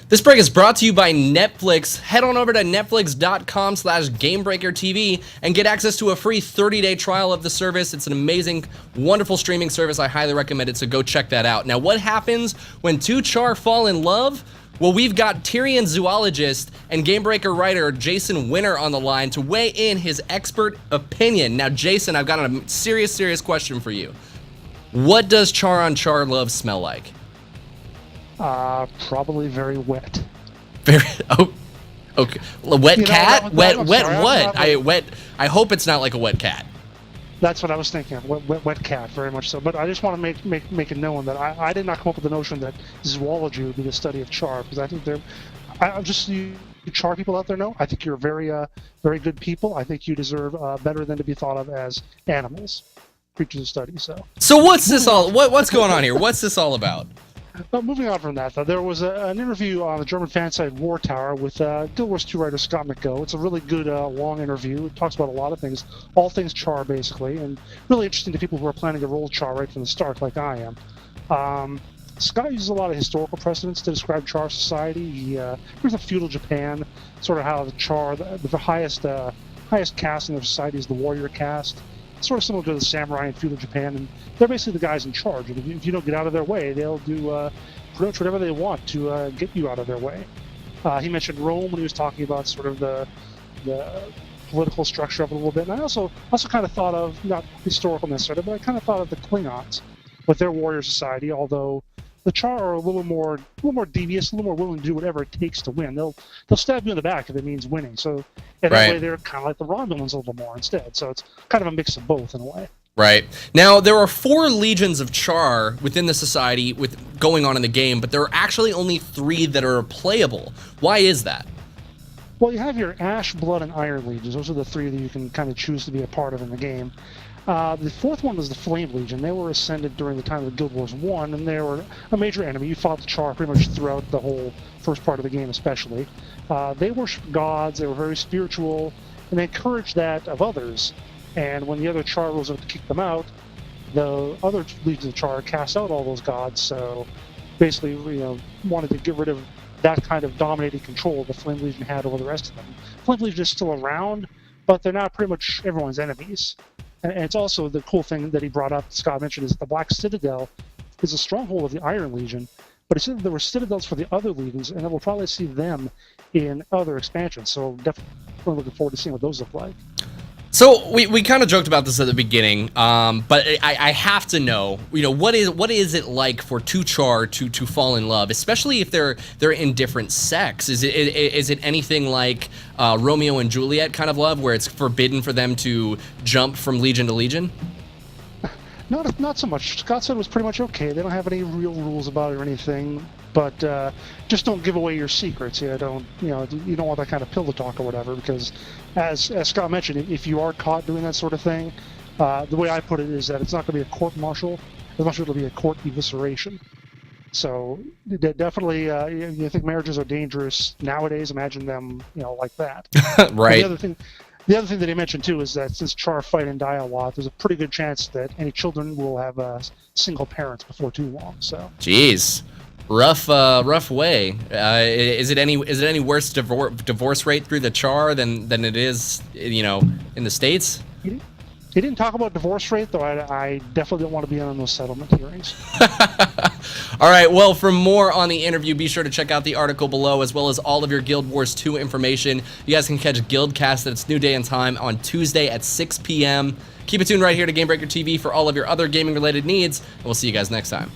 This break is brought to you by Netflix. Head on over to netflix.com/GameBreakerTV and get access to a free 30-day trial of the service. It's an amazing, wonderful streaming service. I highly recommend it, so go check that out. Now, what happens when two Char fall in love? Well, we've got Tyrion zoologist and Gamebreaker writer Jason Winter on the line to weigh in his expert opinion. Now, Jason, I've got a serious question for you. What does Char on Char Love smell like? Probably very wet. Okay. Wet cat? Wet what? I hope it's not like a wet cat. That's what I was thinking. Wet cat, very much so. But I just want to make it known that I did not come up with the notion that zoology would be the study of Char, because I think you Char people out there know. I think you're very good people. I think you deserve better than to be thought of as animals, creatures of study. So what's this all? What's going on here? What's this all about? Moving on from that, though, there was an interview on the German fan site War Tower with Guild Wars 2 writer Scott McGough. It's a really good, long interview. It talks about a lot of things, all things Char, basically, and really interesting to people who are planning to roll Char right from the start, like I am. Scott uses a lot of historical precedents to describe Char Society. He brings up feudal Japan, sort of how the Char, the highest caste in their society is the warrior caste. Sort of similar to the samurai in feudal Japan, and they're basically the guys in charge. And if you don't get out of their way, they'll do pretty much whatever they want to get you out of their way. He mentioned Rome when he was talking about sort of the political structure of it a little bit. And I also kind of thought of, not historical necessarily, but I kind of thought of the Klingons with their warrior society, although the Char are a little more devious, a little more willing to do whatever it takes to win. They'll stab you in the back if it means winning. So in that way, they're kind of like the Romulans a little more instead. So it's kind of a mix of both in a way. Right. Now, there are 4 legions of Char within the society with going on in the game, but there are actually only 3 that are playable. Why is that? Well, you have your Ash, Blood, and Iron legions. Those are the 3 that you can kind of choose to be a part of in the game. The 4th one was the Flame Legion. They were ascended during the time of Guild Wars 1, and they were a major enemy. You fought the Char pretty much throughout the whole first part of the game, especially. They worshiped gods, they were very spiritual, and they encouraged that of others. And when the other Char rose up to kick them out, the other legions of Char cast out all those gods, so basically, wanted to get rid of that kind of dominating control the Flame Legion had over the rest of them. Flame Legion is still around, but they're not pretty much everyone's enemies. And it's also the cool thing that he brought up, Scott mentioned, is that the Black Citadel is a stronghold of the Iron Legion, but he said there were citadels for the other legions, and we'll probably see them in other expansions. So definitely looking forward to seeing what those look like. So we kind of joked about this at the beginning, but I have to know, what is it like for two Char to fall in love, especially if they're in different sects? Is it anything like Romeo and Juliet kind of love, where it's forbidden for them to jump from legion to legion? Not so much. Scott said it was pretty much okay. They don't have any real rules about it or anything, but just don't give away your secrets. You don't want that kind of pillow talk or whatever, because as Scott mentioned, if you are caught doing that sort of thing, the way I put it is that it's not going to be a court-martial, as much as it'll be a court evisceration. So definitely, you think marriages are dangerous nowadays? Imagine them, like that. Right. The other thing that he mentioned too is that since Char fight and die a lot, there's a pretty good chance that any children will have single parents before too long. So. Jeez, rough way. Is it any worse divorce rate through the Char than it is in the States? He didn't talk about divorce rate, though. I definitely don't want to be on those settlement hearings. All right, well, for more on the interview, be sure to check out the article below, as well as all of your Guild Wars 2 information. You guys can catch Guildcast at its new day and time on Tuesday at 6 p.m. Keep it tuned right here to Gamebreaker TV for all of your other gaming-related needs, and we'll see you guys next time.